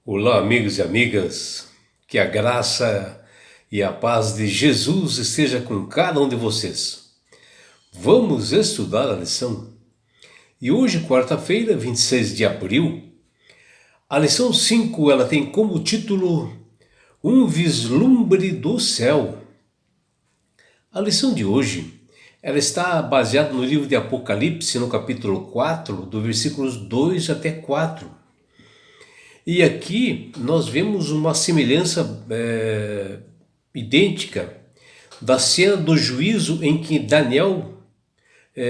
Olá, amigos e amigas, que a graça e a paz de Jesus esteja com cada um de vocês. Vamos estudar a lição. E hoje, quarta-feira, 26 de abril, a lição 5 ela tem como título Um vislumbre do céu. A lição de hoje ela está baseada no livro de Apocalipse, no capítulo 4, do versículos 2 até 4. E aqui nós vemos uma semelhança idêntica da cena do juízo em que Daniel,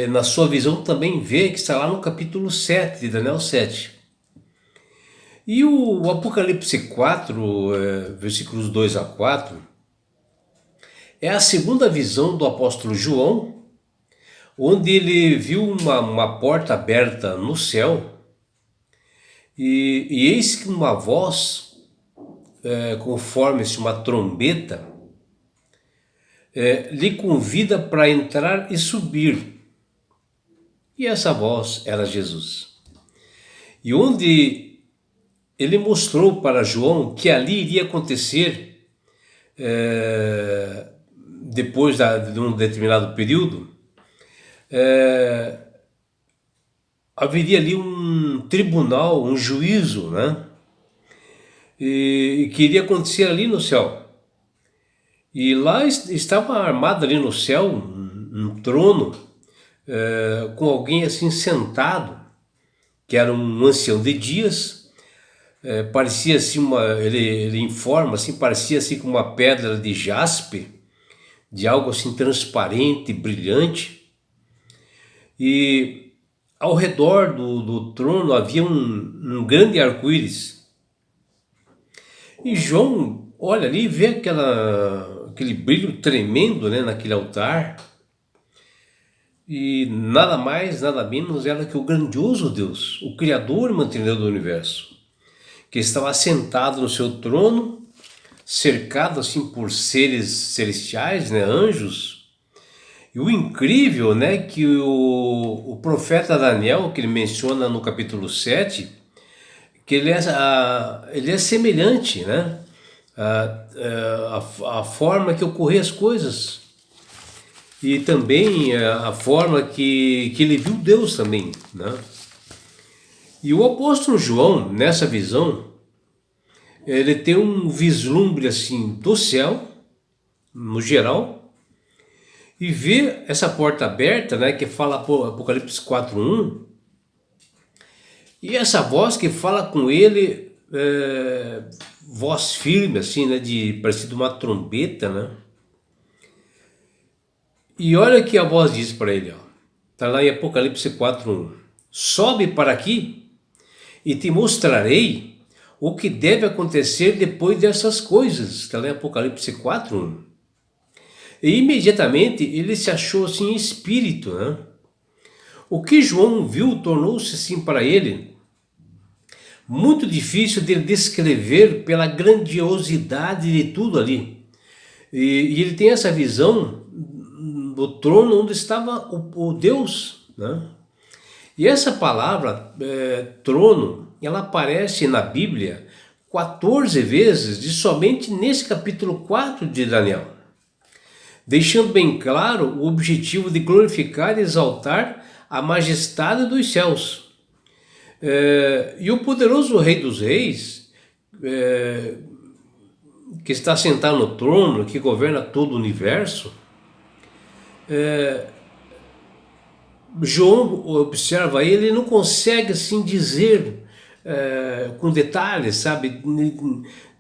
na sua visão, também vê, que está lá no capítulo 7 de Daniel 7. E o Apocalipse 4, versículos 2 a 4, é a segunda visão do apóstolo João, onde ele viu uma porta aberta no céu, e eis que uma voz, conforme-se uma trombeta, lhe convida para entrar e subir. E essa voz era Jesus. E onde ele mostrou para João que ali iria acontecer, depois de um determinado período, haveria ali um tribunal, um juízo, né? E que iria acontecer ali no céu. E lá estava armado ali no céu um trono, com alguém assim sentado, que era um ancião de dias. Parecia assim ele informa assim, parecia assim com uma pedra de jaspe, de algo assim transparente, brilhante. E ao redor do trono havia um grande arco-íris. E João olha ali e vê aquele brilho tremendo, né, naquele altar. E nada mais, nada menos era que o grandioso Deus, o Criador e mantenedor do universo, que estava sentado no seu trono, cercado assim por seres celestiais, né, anjos. E o incrível, né, que o profeta Daniel, que ele menciona no capítulo 7, que ele é semelhante, né, a forma que ocorriam as coisas, e também a forma que ele viu Deus também, né? E o apóstolo João, nessa visão, ele tem um vislumbre assim do céu, no geral, e vê essa porta aberta, né, que fala Apocalipse 4:1, e essa voz que fala com ele, voz firme assim, né, parecido uma trombeta, né? E olha que a voz diz para ele, ó, está lá em Apocalipse 4:1, sobe para aqui e te mostrarei o que deve acontecer depois dessas coisas. Está lá em Apocalipse 4:1. E imediatamente ele se achou assim em espírito, né? O que João viu tornou-se assim para ele muito difícil de descrever pela grandiosidade de tudo ali. E ele tem essa visão do trono onde estava o Deus, né? E essa palavra, trono, ela aparece na Bíblia 14 vezes, e somente nesse capítulo 4 de Daniel, deixando bem claro o objetivo de glorificar e exaltar a majestade dos céus. E o poderoso Rei dos Reis, que está sentado no trono, que governa todo o universo, João observa ele não consegue assim dizer com detalhes, sabe,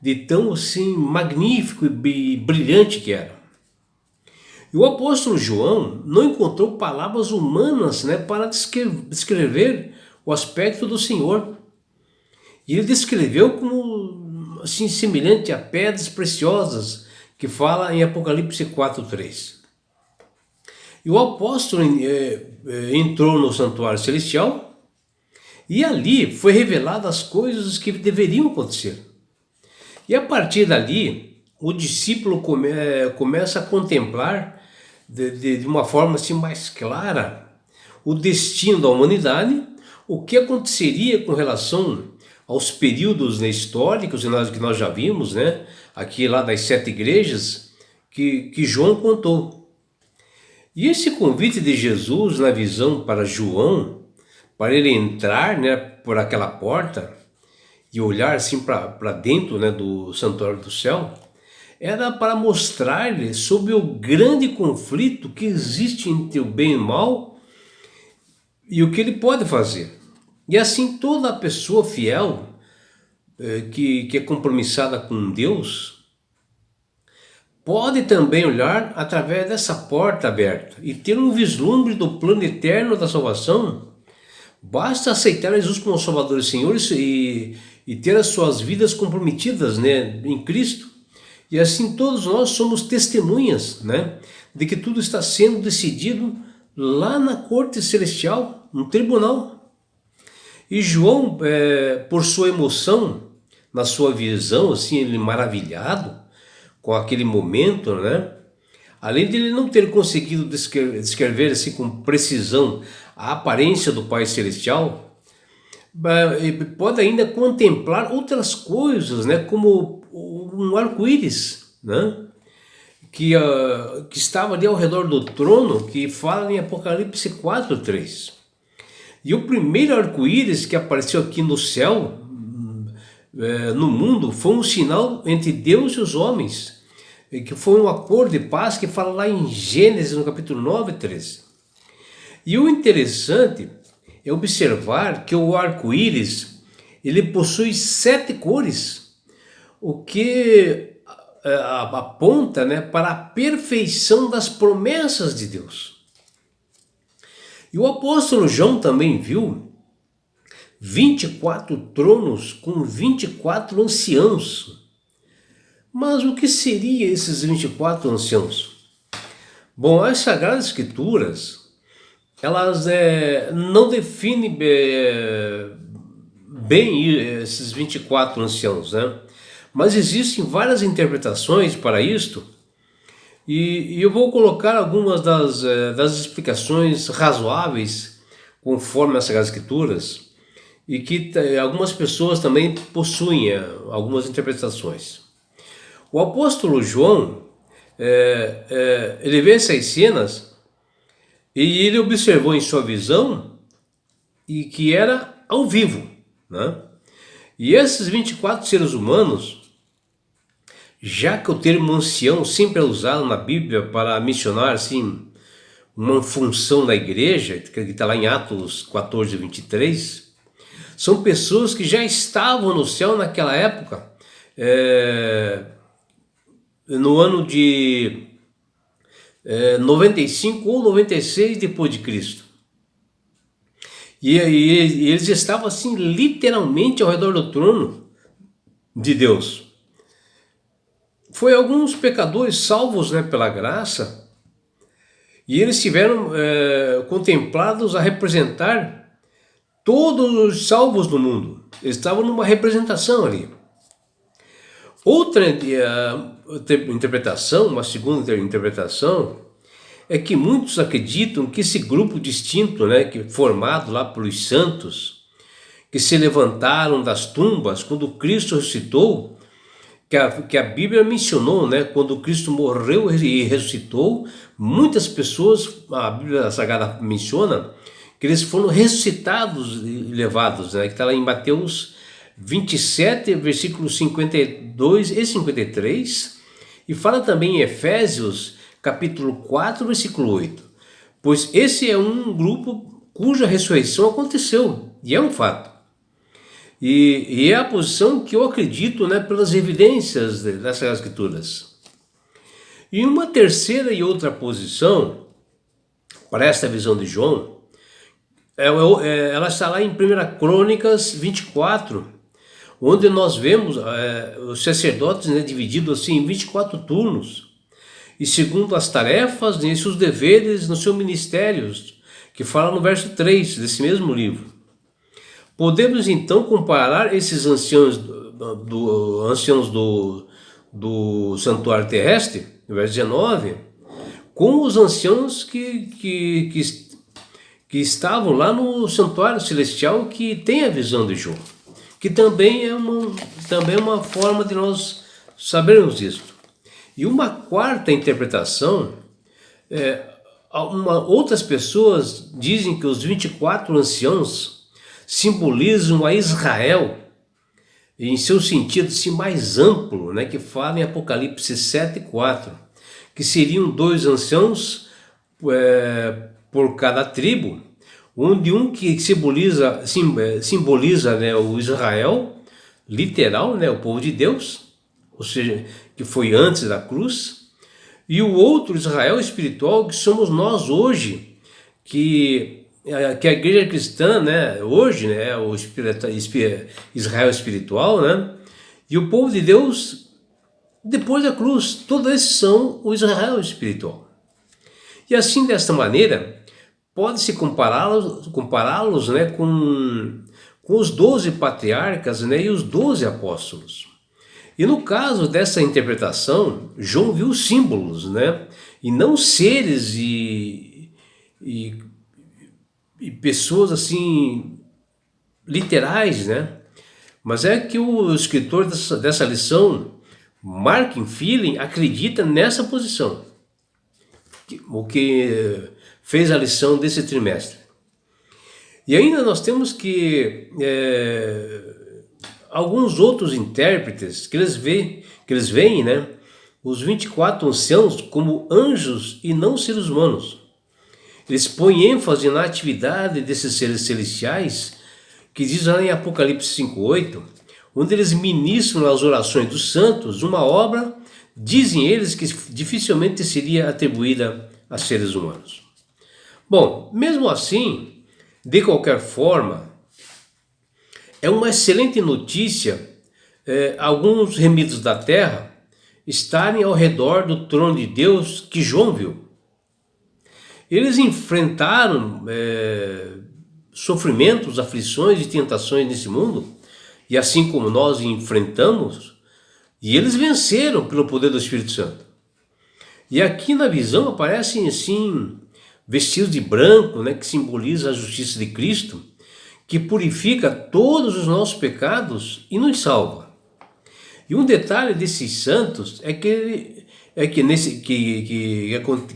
de tão assim magnífico e brilhante que era. E o apóstolo João não encontrou palavras humanas, né, para descrever o aspecto do Senhor. E ele descreveu como assim semelhante a pedras preciosas, que fala em Apocalipse 4:3. E o apóstolo entrou no santuário celestial e ali foi revelado as coisas que deveriam acontecer. E a partir dali, o discípulo começa a contemplar de uma forma assim mais clara o destino da humanidade, o que aconteceria com relação aos períodos, né, históricos que nós já vimos, né, aqui lá das 7 igrejas que João contou. E esse convite de Jesus na visão para João, para ele entrar, né, por aquela porta e olhar assim para dentro, né, do santuário do céu, era para mostrar-lhe sobre o grande conflito que existe entre o bem e o mal e o que ele pode fazer. E assim toda pessoa fiel que é compromissada com Deus pode também olhar através dessa porta aberta e ter um vislumbre do plano eterno da salvação. Basta aceitar Jesus como Salvador e Senhor e ter as suas vidas comprometidas, né, em Cristo. E assim todos nós somos testemunhas, né, de que tudo está sendo decidido lá na corte celestial, no tribunal. E João, por sua emoção, na sua visão, assim, ele maravilhado com aquele momento, né? Além de ele não ter conseguido descrever assim com precisão a aparência do Pai Celestial, pode ainda contemplar outras coisas, né? Como um arco-íris, né? Que estava ali ao redor do trono, que fala em Apocalipse 4:3. E o primeiro arco-íris que apareceu aqui no céu, no mundo, foi um sinal entre Deus e os homens, que foi um acordo de paz que fala lá em Gênesis, no capítulo 9:13. E o interessante é observar que o arco-íris, ele possui 7 cores, o que aponta, né, para a perfeição das promessas de Deus. E o apóstolo João também viu 24 tronos com 24 anciãos. Mas o que seriam esses 24 anciãos? Bom, as Sagradas Escrituras, elas não definem bem esses 24 anciãos, né? Mas existem várias interpretações para isto, e eu vou colocar algumas das explicações razoáveis conforme as Sagradas Escrituras, e que algumas pessoas também possuem algumas interpretações. O apóstolo João, ele vê essas cenas e ele observou em sua visão e que era ao vivo, né? E esses 24 seres humanos, já que o termo ancião sempre é usado na Bíblia para mencionar assim, uma função da igreja, que está lá em Atos 14:23, são pessoas que já estavam no céu naquela época, no ano de 95 ou 96 depois de Cristo. E eles estavam assim literalmente ao redor do trono de Deus. Foi alguns pecadores salvos, né, pela graça, e eles tiveram contemplados a representar todos os salvos do mundo. Eles estavam numa representação ali. Outra interpretação, uma segunda interpretação, é que muitos acreditam que esse grupo distinto, né, que formado lá pelos santos, que se levantaram das tumbas quando Cristo ressuscitou, que a Bíblia mencionou, né, quando Cristo morreu e ressuscitou, muitas pessoas, a Bíblia Sagrada menciona, que eles foram ressuscitados e levados, né, que está lá em Mateus 27, versículos 52 e 53, e fala também em Efésios, capítulo 4, versículo 8. Pois esse é um grupo cuja ressurreição aconteceu, e é um fato. E é a posição que eu acredito, né, pelas evidências das Escrituras. E uma terceira e outra posição, para esta visão de João, ela está lá em 1 Crônicas 24, onde nós vemos os sacerdotes, né, divididos assim em 24 turnos, e segundo as tarefas e seus deveres nos seus ministérios, que fala no verso 3 desse mesmo livro. Podemos então comparar esses anciãos do santuário terrestre, no verso 19, com os anciãos que estavam lá no santuário celestial, que tem a visão de João, que também é uma forma de nós sabermos isso. E uma quarta interpretação, outras pessoas dizem que os 24 anciãos simbolizam a Israel em seu sentido assim, mais amplo, né, que fala em Apocalipse 7:4, que seriam 2 anciãos por cada tribo, onde um que simboliza, né, o Israel literal, né, o povo de Deus, ou seja, que foi antes da cruz, e o outro Israel espiritual, que somos nós hoje, que a igreja cristã, né, hoje, né, o Israel espiritual, né, e o povo de Deus depois da cruz. Todos esses são o Israel espiritual. E assim, desta maneira, pode-se compará-los, né, com os 12 patriarcas, né, e os 12 apóstolos. E no caso dessa interpretação, João viu símbolos, né, e não seres e pessoas assim literais, né? Mas é que o escritor dessa lição, Mark Feeling, acredita nessa posição, o que fez a lição desse trimestre. E ainda nós temos que alguns outros intérpretes que eles veem, né, os 24 anciãos como anjos e não seres humanos. Eles põem ênfase na atividade desses seres celestiais, que diz lá em Apocalipse 5:8, onde eles ministram as orações dos santos, uma obra, dizem eles, que dificilmente seria atribuída a seres humanos. Bom, mesmo assim, de qualquer forma, é uma excelente notícia alguns remidos da terra estarem ao redor do trono de Deus que João viu. Eles enfrentaram sofrimentos, aflições e tentações nesse mundo, e assim como nós enfrentamos, e eles venceram pelo poder do Espírito Santo. E aqui na visão aparecem assim, vestidos de branco, né, que simboliza a justiça de Cristo, que purifica todos os nossos pecados e nos salva. E um detalhe desses santos é que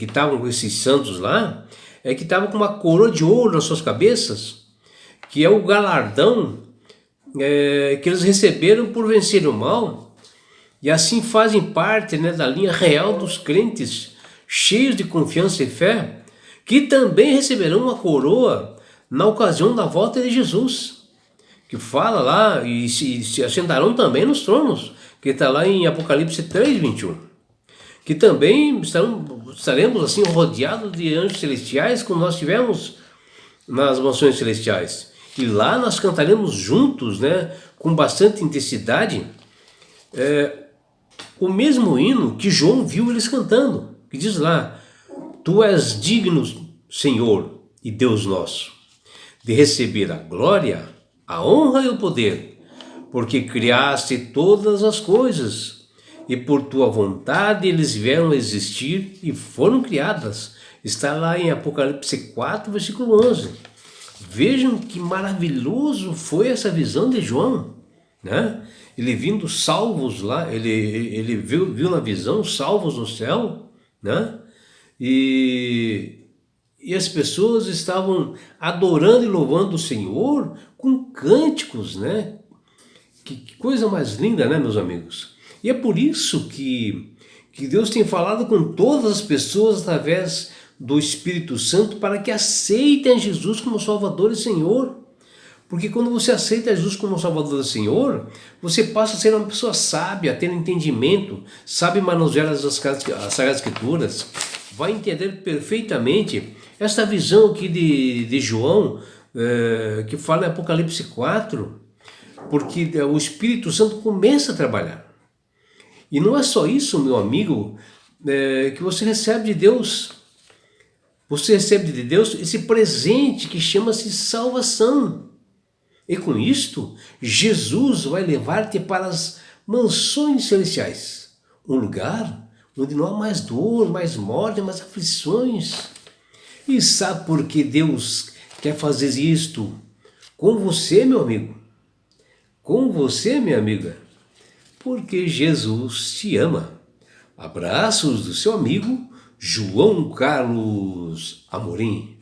estavam com esses santos lá, é que estavam com uma coroa de ouro nas suas cabeças, que é o galardão que eles receberam por vencer o mal, e assim fazem parte, né, da linha real dos crentes, cheios de confiança e fé, que também receberão uma coroa na ocasião da volta de Jesus, que fala lá, e se assentarão também nos tronos, que está lá em Apocalipse 3:21. Que também estaremos assim rodeados de anjos celestiais, como nós tivemos nas mansões celestiais. E lá nós cantaremos juntos, né, com bastante intensidade, o mesmo hino que João viu eles cantando, que diz lá: Tu és digno, Senhor e Deus nosso, de receber a glória, a honra e o poder, porque criaste todas as coisas, e por tua vontade eles vieram a existir e foram criadas. Está lá em Apocalipse 4, versículo 11. Vejam que maravilhoso foi essa visão de João, né? Ele vindo salvos lá, ele viu na visão salvos no céu, né? E as pessoas estavam adorando e louvando o Senhor com cânticos, né? Que coisa mais linda, né, meus amigos? E é por isso que Deus tem falado com todas as pessoas através do Espírito Santo para que aceitem Jesus como Salvador e Senhor. Porque quando você aceita Jesus como Salvador e Senhor, você passa a ser uma pessoa sábia, tendo entendimento, sabe manusear as Sagradas Escrituras, vai entender perfeitamente esta visão aqui de João, que fala em Apocalipse 4, porque o Espírito Santo começa a trabalhar. E não é só isso, meu amigo, que você recebe de Deus. Você recebe de Deus esse presente que chama-se salvação. E com isto, Jesus vai levar-te para as mansões celestiais, um lugar onde não há mais dor, mais morte, mais aflições. E sabe por que Deus quer fazer isto com você, meu amigo? com você, minha amiga, porque Jesus te ama. Abraços do seu amigo João Carlos Amorim.